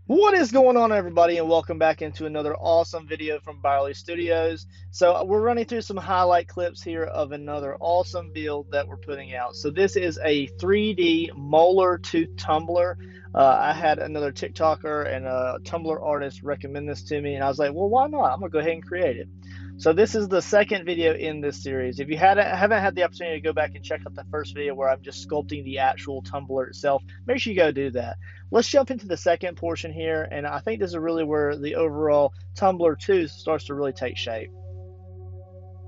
What is going on, everybody, and welcome back into another awesome video from Byerly Studios. So we're running through some highlight clips here of another awesome build that we're putting out. So this is a 3D molar tooth tumbler. I had another TikToker and a Tumbler artist recommend this to me, and I was like, well, why not? I'm gonna go ahead and create it. So this is the second video in this series. If you haven't had the opportunity to go back and check out the first video where I'm just sculpting the actual tumbler itself, make sure you go do that. Let's jump into the second portion here, and I think this is really where the overall tumbler tooth starts to really take shape.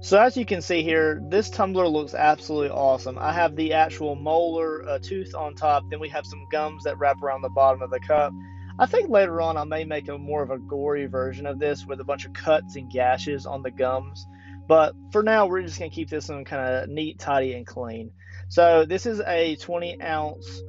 So as you can see here, this tumbler looks absolutely awesome. I have the actual molar tooth on top, then we have some gums that wrap around the bottom of the cup. I think later on I may make a more of a gory version of this with a bunch of cuts and gashes on the gums. But for now, we're just going to keep this one kind of neat, tidy, and clean. So this is a 20-ounce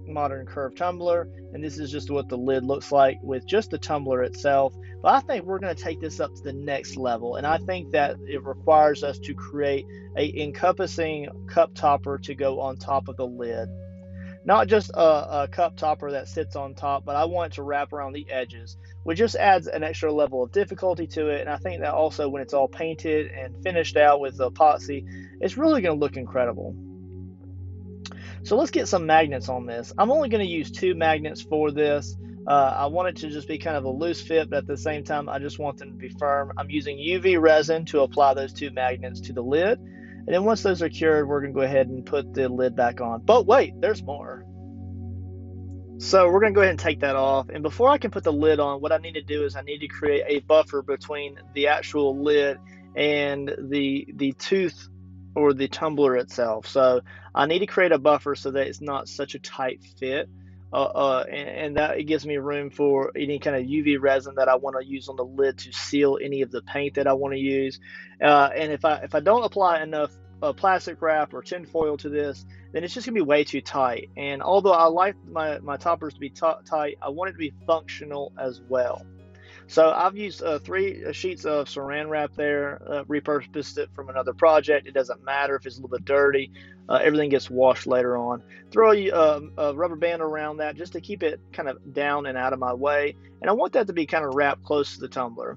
modern curved tumbler, and this is just what the lid looks like with just the tumbler itself. But I think we're going to take this up to the next level, and I think that it requires us to create a encompassing cup topper to go on top of the lid. Not just a cup topper that sits on top, but I want it to wrap around the edges, which just adds an extra level of difficulty to it. And I think that also when it's all painted and finished out with epoxy, it's really going to look incredible. So let's get some magnets on this. I'm only going to use 2 magnets for this. I want it to just be kind of a loose fit, but at the same time, I just want them to be firm. I'm using UV resin to apply those 2 magnets to the lid. And then once those are cured, we're going to go ahead and put the lid back on. But wait, there's more. So we're going to go ahead and take that off. And before I can put the lid on, what I need to do is I need to create a buffer between the actual lid and the tooth or the tumbler itself. So I need to create a buffer so that it's not such a tight fit. And that it gives me room for any kind of UV resin that I want to use on the lid to seal any of the paint that I want to use. And if I don't apply enough plastic wrap or tin foil to this, then it's just gonna be way too tight. And although I like my toppers to be tight, I want it to be functional as well. So I've used 3 sheets of saran wrap there, repurposed it from another project. It doesn't matter if it's a little bit dirty. Everything gets washed later on. Throw a rubber band around that just to keep it kind of down and out of my way. And I want that to be kind of wrapped close to the tumbler.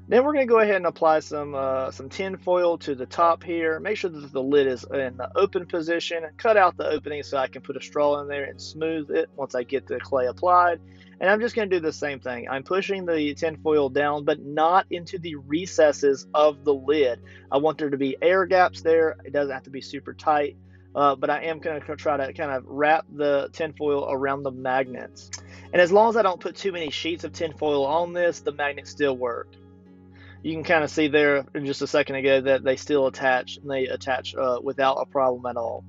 Then we're going to go ahead and apply some tin foil to the top here. Make sure that the lid is in the open position. Cut out the opening so I can put a straw in there and smooth it once I get the clay applied. And I'm just going to do the same thing. I'm pushing the tin foil down, but not into the recesses of the lid. I want there to be air gaps there. It doesn't have to be super tight, but I am going to try to kind of wrap the tin foil around the magnets. And as long as I don't put too many sheets of tin foil on this, the magnets still work. You can kind of see there in just a second ago that they still attach, and they attach without a problem at all.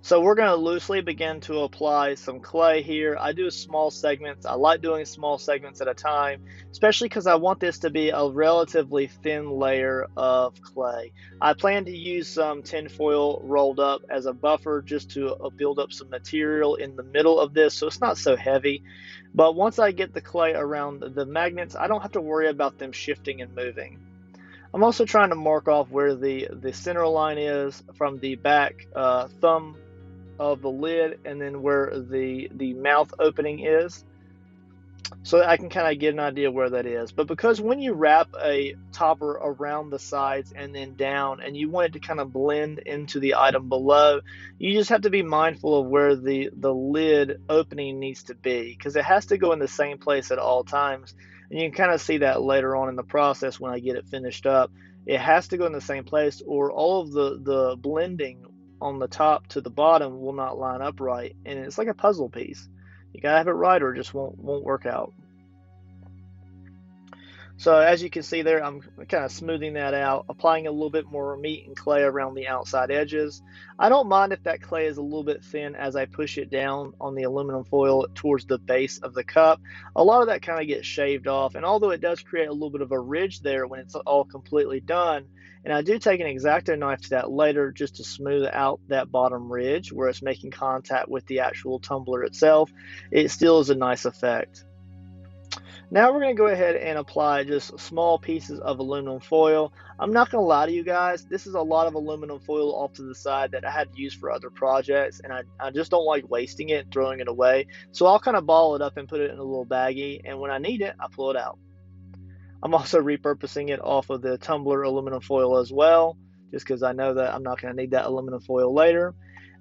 So we're going to loosely begin to apply some clay here. I do small segments. I like doing small segments at a time, especially because I want this to be a relatively thin layer of clay. I plan to use some tin foil rolled up as a buffer just to build up some material in the middle of this so it's not so heavy. But once I get the clay around the magnets, I don't have to worry about them shifting and moving. I'm also trying to mark off where the center line is from the back thumb of the lid, and then where the mouth opening is, so I can kind of get an idea where that is. But because when you wrap a topper around the sides and then down, and you want it to kind of blend into the item below, you just have to be mindful of where the lid opening needs to be, because it has to go in the same place at all times. And you can kind of see that later on in the process when I get it finished up. It has to go in the same place, or all of the blending on the top to the bottom will not line up right, and it's like a puzzle piece. You gotta have it right or it just won't work out. So as you can see there, I'm kind of smoothing that out, applying a little bit more meat and clay around the outside edges. I don't mind if that clay is a little bit thin as I push it down on the aluminum foil towards the base of the cup. A lot of that kind of gets shaved off, and although it does create a little bit of a ridge there when it's all completely done, and I do take an X-Acto knife to that later just to smooth out that bottom ridge where it's making contact with the actual tumbler itself, it still is a nice effect. Now we're going to go ahead and apply just small pieces of aluminum foil. I'm not going to lie to you guys, this is a lot of aluminum foil off to the side that I had used for other projects, and I just don't like wasting it and throwing it away. So I'll kind of ball it up and put it in a little baggie, and when I need it, I pull it out. I'm also repurposing it off of the Tumbler aluminum foil as well, just because I know that I'm not going to need that aluminum foil later.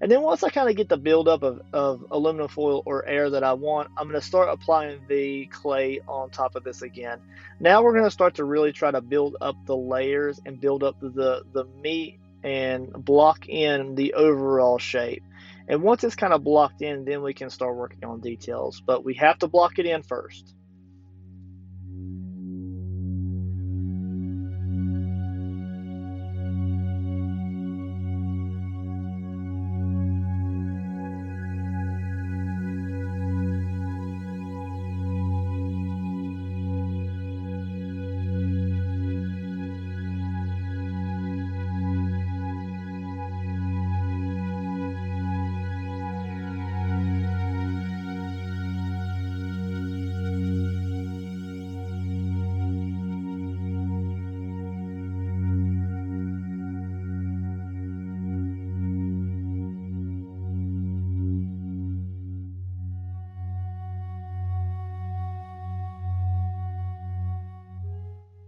And then once I kind of get the buildup of aluminum foil or air that I want, I'm going to start applying the clay on top of this again. Now we're going to start to really try to build up the layers and build up the meat and block in the overall shape. And once it's kind of blocked in, then we can start working on details. But we have to block it in first.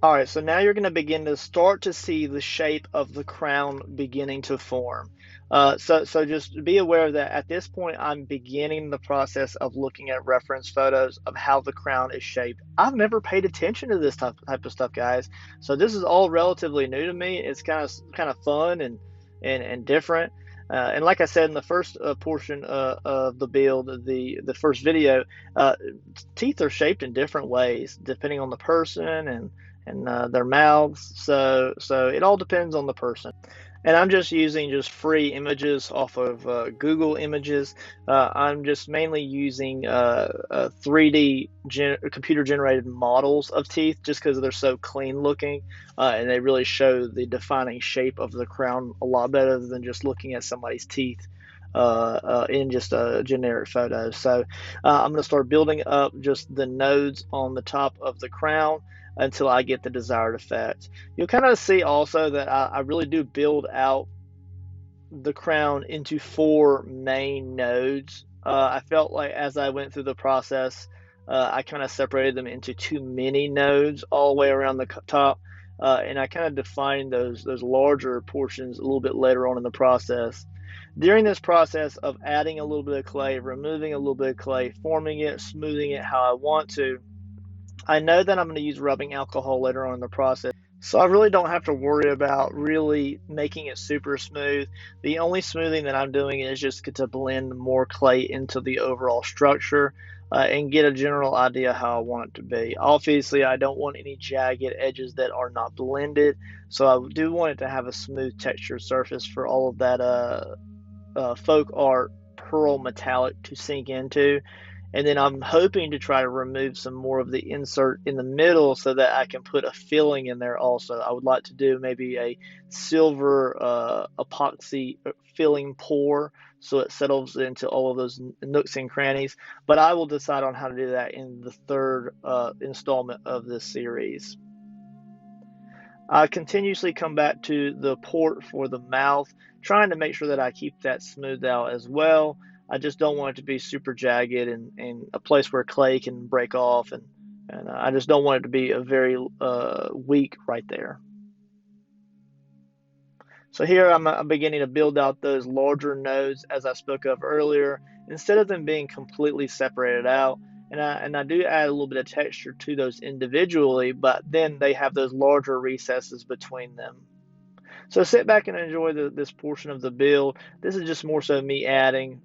All right, so now you're going to begin to start to see the shape of the crown beginning to form. So just be aware that at this point, I'm beginning the process of looking at reference photos of how the crown is shaped. I've never paid attention to this type of stuff, guys. So this is all relatively new to me. It's kind of fun and different. And like I said in the first portion of the build, the first video, uh, teeth are shaped in different ways depending on the person and their mouths. So it all depends on the person. And I'm just using just free images off of Google Images. I'm just mainly using 3D computer generated models of teeth just because they're so clean looking, and they really show the defining shape of the crown a lot better than just looking at somebody's teeth in just a generic photo. So I'm going to start building up just the nodes on the top of the crown until I get the desired effect. You'll kind of see also that I really do build out the crown into 4 main nodes. I felt like as I went through the process, I kind of separated them into too many nodes all the way around the top, and I kind of defined those larger portions a little bit later on in the process. During this process of adding a little bit of clay, removing a little bit of clay, forming it, smoothing it how I want to, I know that I'm going to use rubbing alcohol later on in the process, so I really don't have to worry about really making it super smooth. The only smoothing that I'm doing is just to blend more clay into the overall structure and get a general idea how I want it to be. Obviously, I don't want any jagged edges that are not blended, so I do want it to have a smooth textured surface for all of that folk art pearl metallic to sink into. And then I'm hoping to try to remove some more of the insert in the middle so that I can put a filling in there also. I would like to do maybe a silver epoxy filling pour so it settles into all of those nooks and crannies. But I will decide on how to do that in the third installment of this series. I continuously come back to the port for the mouth, trying to make sure that I keep that smoothed out as well. I just don't want it to be super jagged and a place where clay can break off, and I just don't want it to be a very weak right there. So here I'm beginning to build out those larger nodes as I spoke of earlier, instead of them being completely separated out. And I do add a little bit of texture to those individually, but then they have those larger recesses between them. So sit back and enjoy this portion of the build. This is just more so me adding,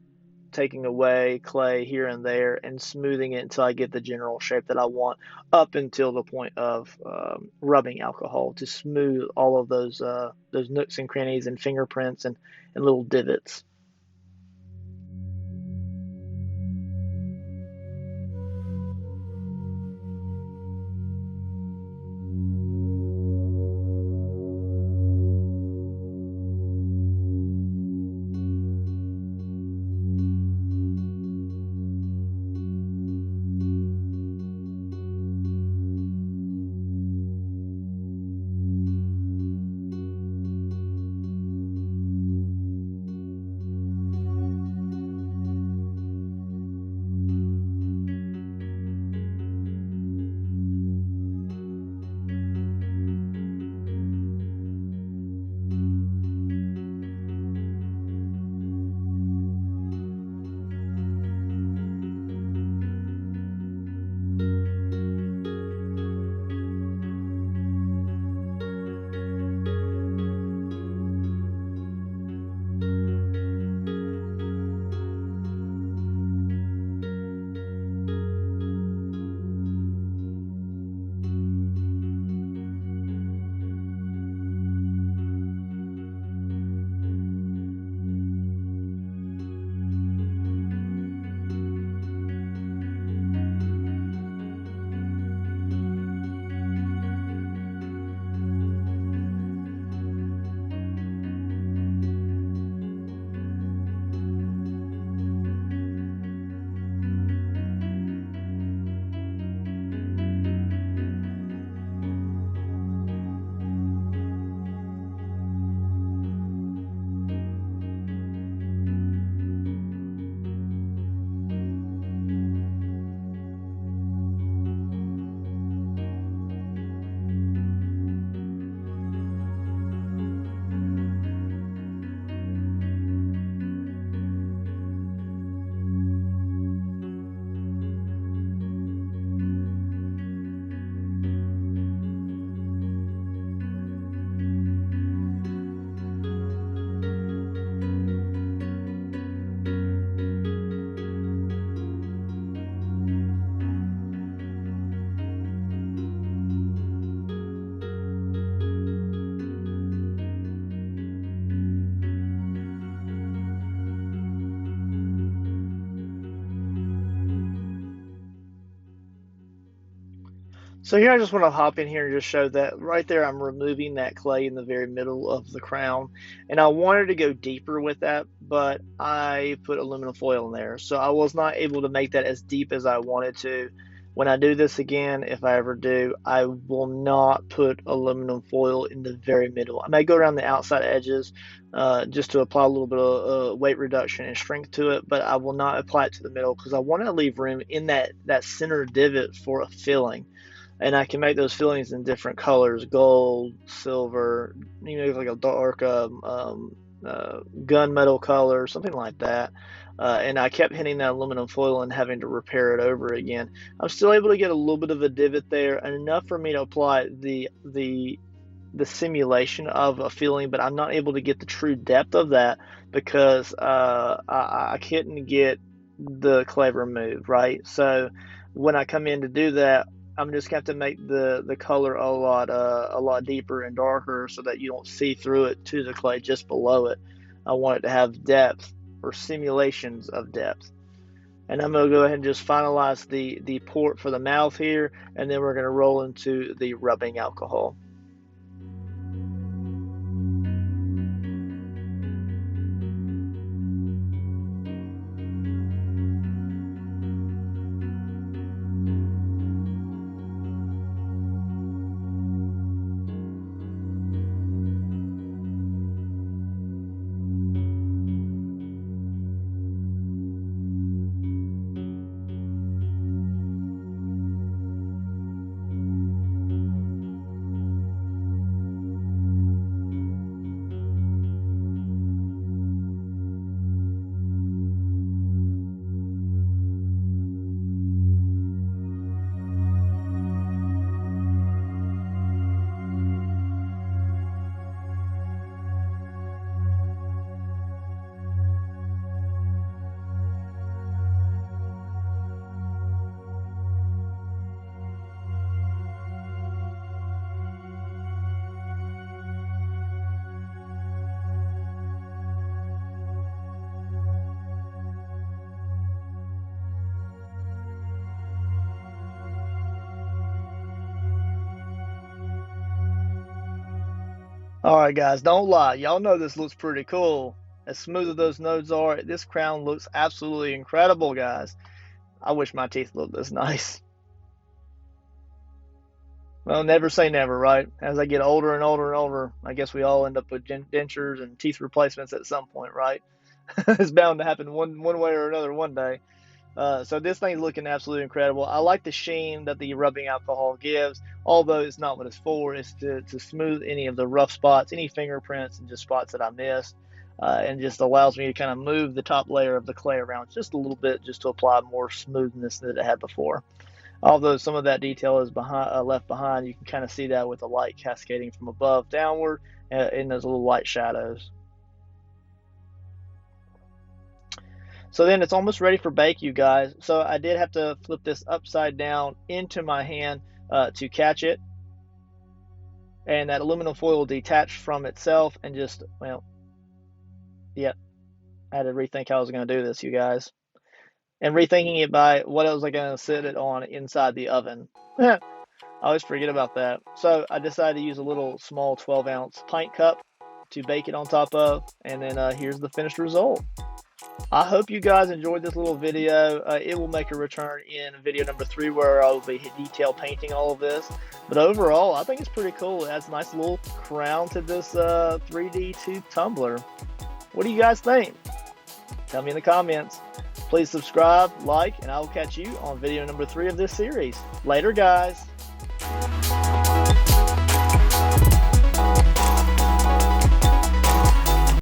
taking away clay here and there, and smoothing it until I get the general shape that I want, up until the point of rubbing alcohol to smooth all of those nooks and crannies and fingerprints and little divots. So here I just want to hop in here and just show that right there I'm removing that clay in the very middle of the crown. And I wanted to go deeper with that, but I put aluminum foil in there. So I was not able to make that as deep as I wanted to. When I do this again, if I ever do, I will not put aluminum foil in the very middle. I may go around the outside edges just to apply a little bit of weight reduction and strength to it, but I will not apply it to the middle because I want to leave room in that center divot for a filling. And I can make those fillings in different colors: gold, silver, like a dark gunmetal color, something like that. And I kept hitting that aluminum foil and having to repair it over again. I'm still able to get a little bit of a divot there, and enough for me to apply the simulation of a filling, but I'm not able to get the true depth of that because I couldn't get the clay removed, right? So when I come in to do that, I'm just going to have to make the color a lot deeper and darker so that you don't see through it to the clay just below it. I want it to have depth or simulations of depth. And I'm going to go ahead and just finalize the port for the mouth here, and then we're going to roll into the rubbing alcohol. All right, guys, don't lie. Y'all know this looks pretty cool. As smooth as those nodes are, this crown looks absolutely incredible, guys. I wish my teeth looked this nice. Well, never say never, right? As I get older and older and older, I guess we all end up with dentures and teeth replacements at some point, right? It's bound to happen one way or another one day. So this thing's looking absolutely incredible. I like the sheen that the rubbing alcohol gives, although it's not what it's for. It's to smooth any of the rough spots, any fingerprints, and just spots that I missed. And just allows me to kind of move the top layer of the clay around just a little bit, just to apply more smoothness than it had before. Although some of that detail is left behind, you can kind of see that with the light cascading from above downward in those little light shadows. So then it's almost ready for bake, you guys. So I did have to flip this upside down into my hand to catch it. And that aluminum foil detached from itself and just, well, yeah, I had to rethink how I was going to do this, you guys. And rethinking it by what else was I going to sit it on inside the oven. I always forget about that. So I decided to use a little small 12-ounce pint cup to bake it on top of. And then here's the finished result. I hope you guys enjoyed this little video. It will make a return in video number 3 where I will be detail painting all of this. But overall, I think it's pretty cool. It adds a nice little crown to this 3D tube tumbler. What do you guys think? Tell me in the comments. Please subscribe, like, and I will catch you on video number 3 of this series. Later, guys.